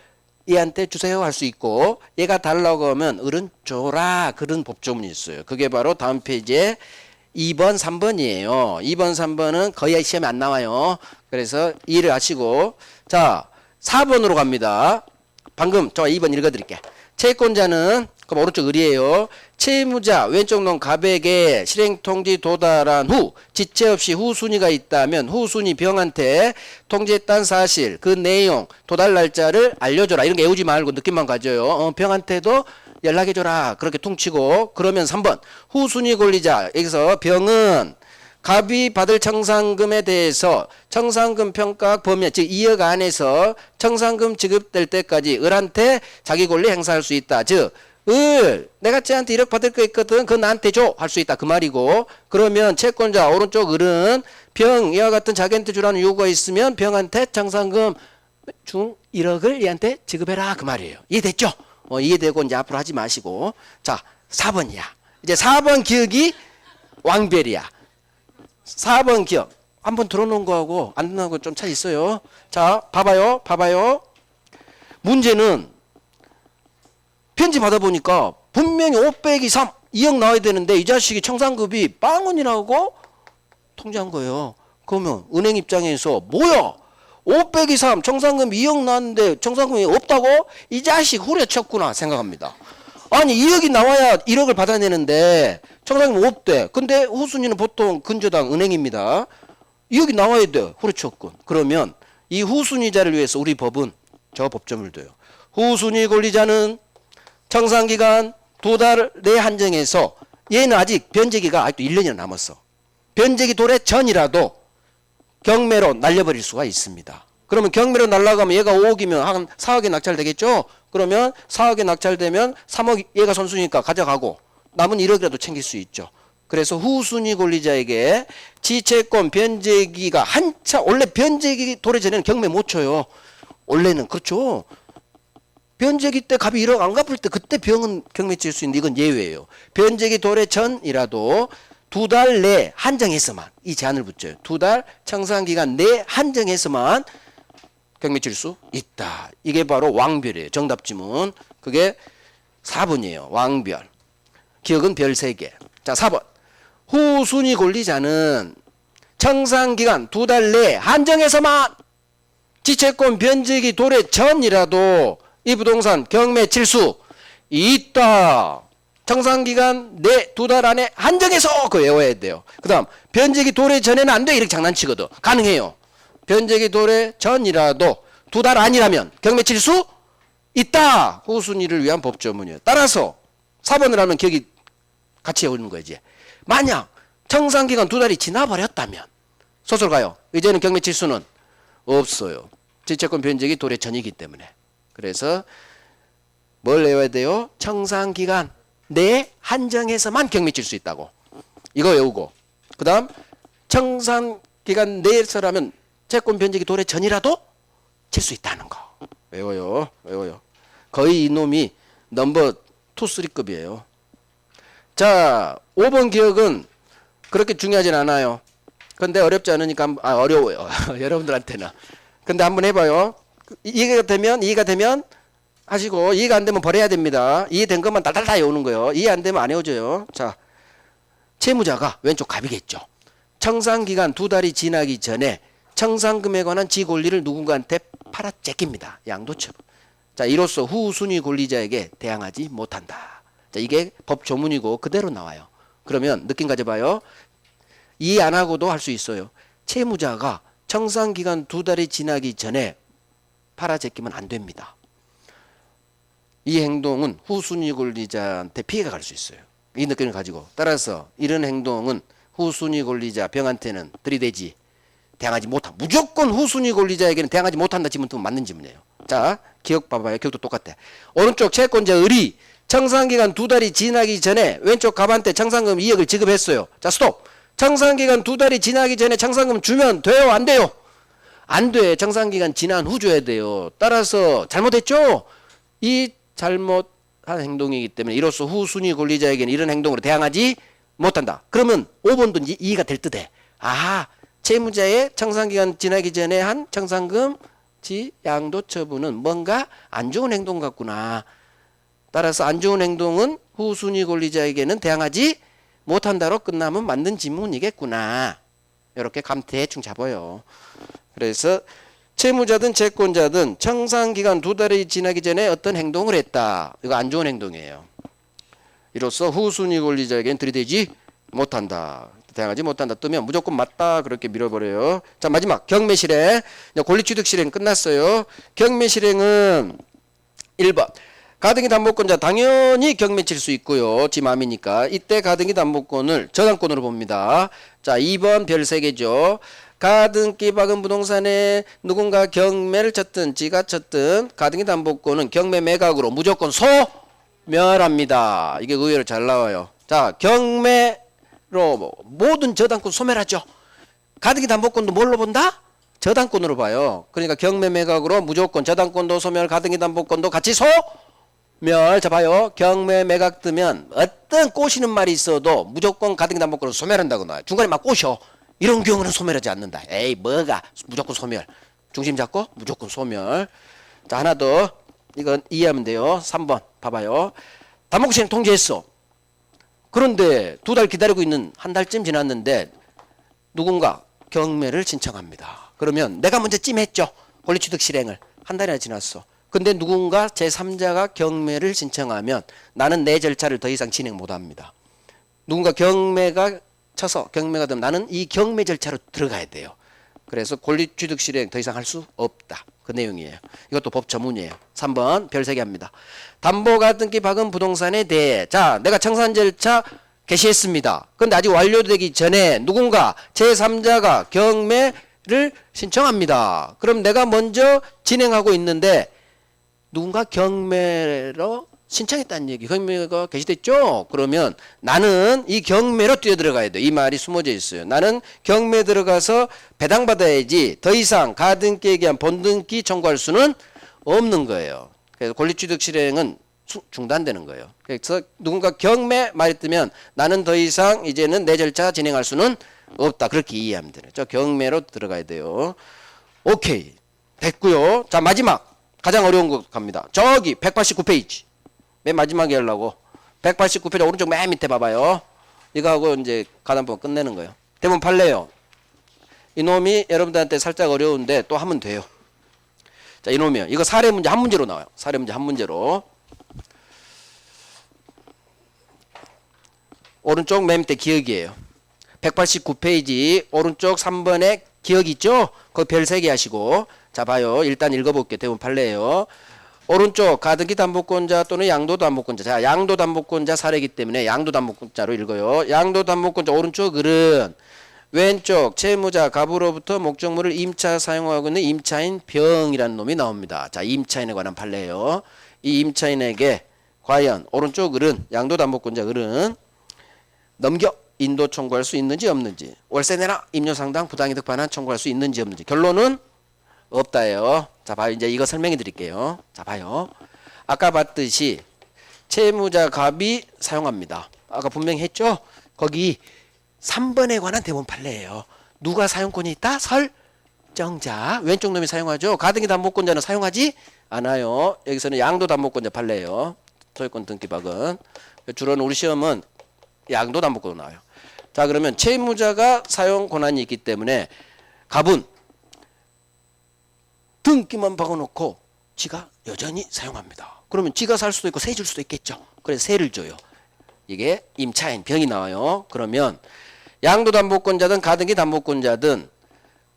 얘한테 주세요 할 수 있고 얘가 달라고 하면 을은 줘라 그런 법조문이 있어요. 그게 바로 다음 페이지에 2번, 3번이에요. 2번, 3번은 거의 시험에 안 나와요. 그래서 이해를 하시고 자 4번으로 갑니다. 방금 저 2번 읽어드릴게요. 채권자는 그럼 오른쪽 을이에요. 채무자 왼쪽 놈 갑에게 실행통지 도달한 후 지체 없이 후순위가 있다면 후순위 병한테 통지했다는 사실 그 내용 도달 날짜를 알려줘라. 이런 게 외우지 말고 느낌만 가져요. 병한테도 연락해줘라. 그렇게 퉁치고 그러면 3번 후순위 권리자 여기서 병은 갑이 받을 청산금에 대해서 청산금 평가 범위 즉 2억 안에서 청산금 지급될 때까지 을한테 자기 권리 행사할 수 있다. 즉 을 내가 쟤한테 1억 받을 거 있거든 그거 나한테 줘 할 수 있다 그 말이고 그러면 채권자 오른쪽 을은 병 이와 같은 자기한테 주라는 요구가 있으면 병한테 청산금 중 1억을 얘한테 지급해라 그 말이에요. 이해됐죠? 이해되고 이제 앞으로 하지 마시고 자 4번이야. 이제 4번 기억이 왕별이야. 4번 기억 한번 들어놓은 거하고 안 듣는 거하고 좀 차이 있어요. 자 봐봐요. 문제는 편지 받아보니까 분명히 5 빼기 3 2억 나와야 되는데 이 자식이 청산금이 빵원이라고 통지한 거예요. 그러면 은행 입장에서 뭐야 5 빼기 3 청산금 2억 나왔는데 청산금이 없다고? 이 자식 후려쳤구나 생각합니다. 아니 2억이 나와야 1억을 받아내는데 청산금 없대. 근데 후순위는 보통 근저당 은행입니다. 2억이 나와야 돼. 후려쳤군. 그러면 이 후순위자를 위해서 우리 법은 저 법점을 둬요. 후순위 권리자는 청산기간 2달 내 한정해서 얘는 아직 변제기가 아직도 1년이나 남았어. 변제기 도래 전이라도 경매로 날려버릴 수가 있습니다. 그러면 경매로 날라가면 얘가 5억이면 한 4억에 낙찰되겠죠? 그러면 4억에 낙찰되면 3억 얘가 선수니까 가져가고 남은 1억이라도 챙길 수 있죠. 그래서 후순위 권리자에게 지채권 변제기가 한참 원래 변제기 도래 전에는 경매 못 쳐요. 원래는 그렇죠. 변제기 때 값이 1억 안 갚을 때 그때 병은 경매 칠 수 있는데 이건 예외예요. 변제기 도래 전이라도 2달 내 한정해서만 이 제한을 붙여요. 2달 청산기간 내 한정해서만 경매 칠 수 있다. 이게 바로 왕별이에요. 정답 지문. 그게 4번이에요. 왕별. 기억은 별 3개. 자, 4번. 후순위 권리자는 청산기간 2달 내 한정해서만 지채권 변제기 도래 전이라도 이 부동산 경매 칠 수 있다. 청산기간 내 2달 안에 한정해서 그거 외워야 돼요. 그 다음 변제기 도래 전에는 안 돼. 이렇게 장난치거든. 가능해요. 변제기 도래 전이라도 2달 안이라면 경매 칠 수 있다. 후순위를 위한 법조문이에요. 따라서 4번을 하면 기억이 같이 해오는 거지. 만약 청산기간 2달이 지나버렸다면 소설 가요. 이제는 경매 칠 수는 없어요. 지채권 변제기 도래 전이기 때문에. 그래서 뭘 외워야 돼요? 청산기간 내 한정해서만 경매 칠 수 있다고. 이거 외우고. 그 다음 청산기간 내에서라면 채권 변제기 도래 전이라도 칠 수 있다는 거. 외워요. 외워요. 거의 이놈이 넘버 2, 3급이에요. 자, 5번 기억은 그렇게 중요하진 않아요. 근데 어렵지 않으니까 어려워요. 여러분들한테는. 근데 한번 해봐요. 이해가 되면 하시고 이해가 안 되면 버려야 됩니다. 이해된 것만 달달달 외우는 거예요. 이해 안 되면 안 외워져요. 자, 채무자가 왼쪽 갑이겠죠. 청산기간 2달이 지나기 전에 청산금에 관한 지권리를 누군가한테 팔아 제낍니다. 양도처분. 자, 이로써 후순위 권리자에게 대항하지 못한다. 자, 이게 법 조문이고 그대로 나와요. 그러면 느낌 가져봐요. 이해 안 하고도 할 수 있어요. 채무자가 청산기간 2달이 지나기 전에 팔아 제끼면 안 됩니다. 이 행동은 후순위 권리자한테 피해가 갈 수 있어요. 이 느낌을 가지고. 따라서 이런 행동은 후순위 권리자 병한테는 들이대지 대항하지 못한다. 무조건 후순위 권리자에게는 대항하지 못한다 지문은 맞는 지문이에요. 자, 기억 봐봐요. 기억도 똑같아. 오른쪽 채권자 을이 청산기간 2달이 지나기 전에 왼쪽 갑한테 청산금 2억을 지급했어요. 자, 스톱. 청산기간 2달이 지나기 전에 청산금 주면 돼요? 안 돼요? 안 돼. 청산기간 지난 후 줘야 돼요. 따라서 잘못했죠? 이 잘못한 행동이기 때문에 이로써 후순위 권리자에게는 이런 행동으로 대항하지 못한다. 그러면 5번도 이해가 될 듯해. 아, 채무자의 청산기간 지나기 전에 한 청산금 지 양도처분은 뭔가 안 좋은 행동 같구나. 따라서 안 좋은 행동은 후순위 권리자에게는 대항하지 못한다로 끝나면 맞는 지문이겠구나. 이렇게 감 대충 잡아요. 그래서 채무자든 채권자든 청산기간 2달이 지나기 전에 어떤 행동을 했다. 이거 안 좋은 행동이에요. 이로써 후순위 권리자에게는 들이대지 못한다. 대항하지 못한다 뜨면 무조건 맞다 그렇게 밀어버려요. 자, 마지막 경매 실행. 권리 취득 실행 끝났어요. 경매 실행은 1번 가등기 담보권자 당연히 경매 칠 수 있고요. 지 맘이니까 이때 가등기 담보권을 저당권으로 봅니다. 자, 2번 별 3개죠. 가등기 박은 부동산에 누군가 경매를 쳤든 지가 쳤든 가등기 담보권은 경매 매각으로 무조건 소멸합니다. 이게 의외로 잘 나와요. 자, 경매로 모든 저당권 소멸하죠. 가등기 담보권도 뭘로 본다? 저당권으로 봐요. 그러니까 경매 매각으로 무조건 저당권도 소멸, 가등기 담보권도 같이 소멸. 자, 봐요. 경매 매각 뜨면 어떤 꼬시는 말이 있어도 무조건 가등기 담보권을 소멸한다고 나와요. 중간에 막 꼬셔. 이런 경우는 소멸하지 않는다. 에이, 뭐가 무조건 소멸. 중심 잡고 무조건 소멸. 자, 하나 더. 이건 이해하면 돼요. 3번 봐봐요. 담보권 실행 통지했어. 그런데 2달 기다리고 있는 한 달쯤 지났는데 누군가 경매를 신청합니다. 그러면 내가 먼저 찜했죠. 권리취득 실행을. 한 달이나 지났어. 근데 누군가 제3자가 경매를 신청하면 나는 내 절차를 더 이상 진행 못합니다. 누군가 경매가 쳐서 경매가 되면 나는 이 경매 절차로 들어가야 돼요. 그래서 권리취득 실행 더 이상 할 수 없다. 그 내용이에요. 이것도 법 전문이에요. 3번 별 3개 합니다. 담보가등기 박은 부동산에 대해 자, 내가 청산 절차 개시했습니다. 근데 아직 완료되기 전에 누군가 제3자가 경매 신청합니다. 그럼 내가 먼저 진행하고 있는데 누군가 경매로 신청했다는 얘기. 경매가 개시됐죠? 그러면 나는 이 경매로 뛰어들어가야 돼. 이 말이 숨어져 있어요. 나는 경매 들어가서 배당받아야지 더 이상 가등기에 대한 본등기 청구할 수는 없는 거예요. 그래서 권리취득 실행은 중단되는 거예요. 그래서 누군가 경매 말이 뜨면 나는 더 이상 이제는 내 절차 진행할 수는 없다. 그렇게 이해하면 되죠. 저 경매로 들어가야 돼요. 오케이. 됐고요. 자, 마지막. 가장 어려운 거 갑니다. 저기 189페이지. 맨 마지막에 하려고. 189페이지 오른쪽 맨 밑에 봐봐요. 이거 하고 이제 가단법 끝내는 거예요. 대본 팔래요. 이놈이 여러분들한테 살짝 어려운데 또 하면 돼요. 자, 이놈이요. 이거 사례 문제 한 문제로 나와요. 사례 문제 한 문제로. 오른쪽 맨 밑에 기억이에요. 189페이지 오른쪽 3번에 기억 있죠? 거기 별 3개 하시고. 자, 봐요. 일단 읽어볼게요. 대본 팔래요. 오른쪽 가등기 담보권자 또는 양도 담보권자. 자, 양도 담보권자 사례이기 때문에 양도 담보권자로 읽어요. 양도 담보권자 오른쪽 글은 왼쪽 채무자 갑으로부터 목적물을 임차 사용하고 있는 임차인 병이라는 놈이 나옵니다. 자, 임차인에 관한 판례예요. 이 임차인에게 과연 오른쪽 글은 양도 담보권자 글은 넘겨 인도 청구할 수 있는지 없는지, 월세 내나 임료상당 부당이득 반환 청구할 수 있는지 없는지. 결론은 없다예요. 자, 봐요. 이제 이거 설명해 드릴게요. 자, 봐요. 아까 봤듯이 채무자 갑이 사용합니다. 아까 분명히 했죠? 거기 3번에 관한 대본 판례예요. 누가 사용권이 있다? 설정자. 왼쪽 놈이 사용하죠. 가등기 담보권자는 사용하지 않아요. 여기서는 양도 담보권자 판례예요. 소유권 등기박은. 주로는 우리 시험은 양도 담보권 나와요. 자, 그러면 채무자가 사용 권한이 있기 때문에 갑은 등기만 박아놓고 지가 여전히 사용합니다. 그러면 지가 살 수도 있고 세 줄 수도 있겠죠. 그래서 세를 줘요. 이게 임차인 병이 나와요. 그러면 양도담보권자든 가등기 담보권자든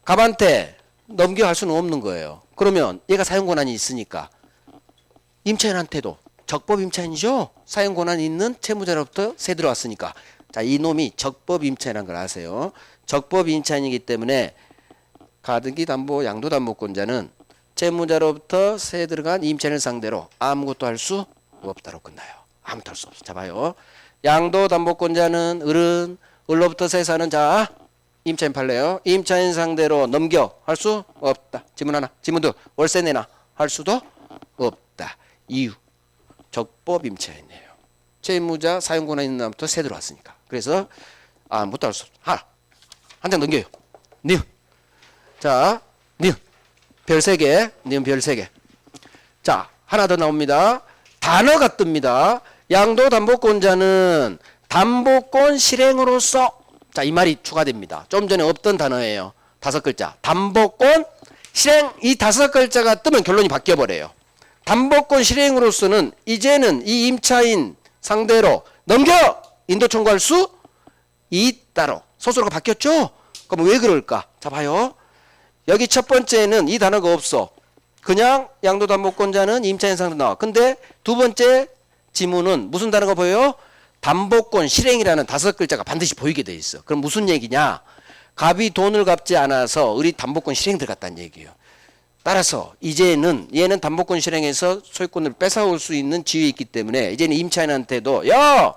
갑한테 넘겨할 수는 없는 거예요. 그러면 얘가 사용 권한이 있으니까 임차인한테도 적법 임차인이죠. 사용 권한이 있는 채무자로부터 세 들어왔으니까. 자, 이놈이 적법 임차인이라는 걸 아세요. 적법 임차인이기 때문에 가등기 담보 양도 담보권자는 채무자로부터 세 들어간 임차인을 상대로 아무것도 할 수 없다로 끝나요. 아무것도 할 수 없어. 자, 봐요. 양도 담보권자는 을로부터 세 사는 자 임차인 판례요. 임차인 상대로 넘겨 할 수 없다. 지문 하나. 지문 둘. 월세 내나 할 수도 없다. 이유. 적법 임차인이에요. 채무자 사용 권한 있는 사람부터 세 들어왔으니까. 그래서 아무것도 할 수 없어. 하나. 한 장 넘겨요. 니은. 자, 니은. 별 3개. 니은 별 3개. 자, 하나 더 나옵니다. 단어가 뜹니다. 양도 담보권자는 담보권 실행으로서, 자, 이 말이 추가됩니다. 좀 전에 없던 단어예요. 5글자. 담보권 실행. 이 5글자가 뜨면 결론이 바뀌어 버려요. 담보권 실행으로서는 이제는 이 임차인 상대로 넘겨 인도 청구할 수 있다로 서술어가 바뀌었죠? 그럼 왜 그럴까? 자, 봐요. 여기 첫 번째는 이 단어가 없어. 그냥 양도담보권자는 임차인 상대로 나와. 근데 두 번째 지문은 무슨 단어가 보여요? 담보권 실행이라는 5글자가 반드시 보이게 돼 있어. 그럼 무슨 얘기냐? 갑이 돈을 갚지 않아서 우리 담보권 실행 들어갔다는 얘기예요. 따라서 이제는 얘는 담보권 실행에서 소유권을 뺏어올 수 있는 지위에 있기 때문에 이제는 임차인한테도 야,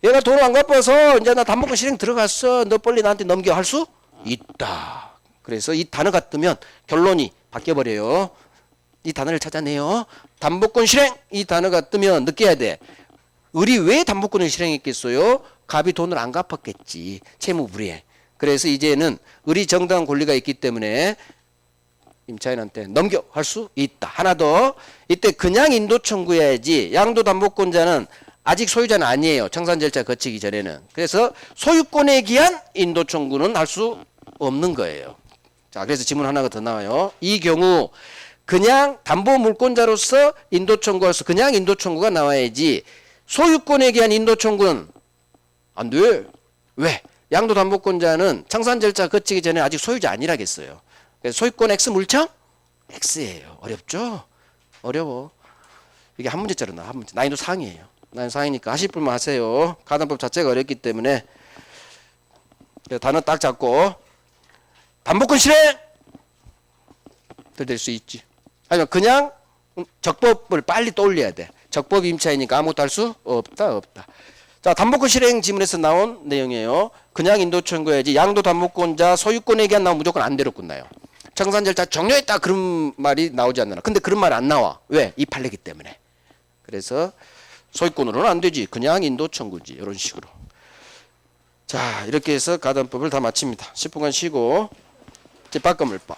얘가 돈을 안 갚아서 이제 나 담보권 실행 들어갔어. 너 빨리 나한테 넘겨 할 수 있다. 그래서 이 단어가 뜨면 결론이 바뀌어버려요. 이 단어를 찾아내요. 담보권 실행 이 단어가 뜨면 느껴야 돼. 을이 왜 담보권을 실행했겠어요? 갑이 돈을 안 갚았겠지. 채무불이행. 그래서 이제는 을이 정당한 권리가 있기 때문에 임차인한테 넘겨 할 수 있다. 하나 더. 이때 그냥 인도 청구해야지. 양도담보권자는 아직 소유자는 아니에요. 청산 절차 거치기 전에는. 그래서 소유권에 기한 인도 청구는 할 수 없는 거예요. 자, 그래서 질문 하나가 더 나와요. 이 경우 그냥 담보 물권자로서 인도 청구할 수 그냥 인도 청구가 나와야지. 소유권에 기한 인도 청구는 안 돼. 왜? 양도담보권자는 청산 절차 거치기 전에 아직 소유자 아니라겠어요. 그래서 소유권 X 물청 X예요. 어렵죠? 어려워. 이게 한 문제짜리 나. 한 문제. 난이도 상이에요. 난이도 상이니까 하실 분만 하세요. 가담법 자체가 어렵기 때문에 단어 딱 잡고 반복권 실행 될 수 있지. 아니면 그냥 적법을 빨리 떠올려야 돼. 적법 임차이니까 아무것도 할 수 없다. 자, 담보권 실행 지문에서 나온 내용이에요. 그냥 인도 청구해야지. 양도 담보권자 소유권에게 나오면 무조건 안대로 끝나요. 청산 절차 종료했다 그런 말이 나오지 않나. 근데 그런 말 안 나와. 왜? 이 판례기 때문에. 그래서 소유권으로는 안 되지. 그냥 인도 청구지. 이런 식으로. 자, 이렇게 해서 가담법을 다 마칩니다. 10분간 쉬고 집합건물법.